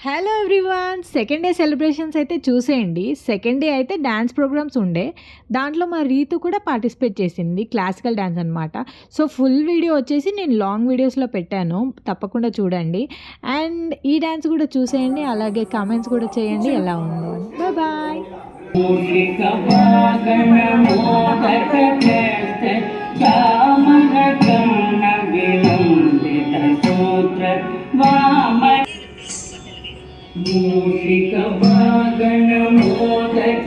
Hello everyone, second day celebrations అయితే చూసేయండి. Second day అయితే డ్యాన్స్ ప్రోగ్రామ్స్ ఉండే. దాంట్లో మా రీతు కూడా పార్టిసిపేట్ చేసింది, క్లాసికల్ డ్యాన్స్ అనమాట. సో ఫుల్ వీడియో వచ్చేసి నేను లాంగ్ వీడియోస్లో పెట్టాను, తప్పకుండా చూడండి. అండ్ ఈ డ్యాన్స్ కూడా చూసేయండి, అలాగే కామెంట్స్ కూడా చేయండి ఎలా ఉందో అని. బాయ్. मूषिक वागन मोदक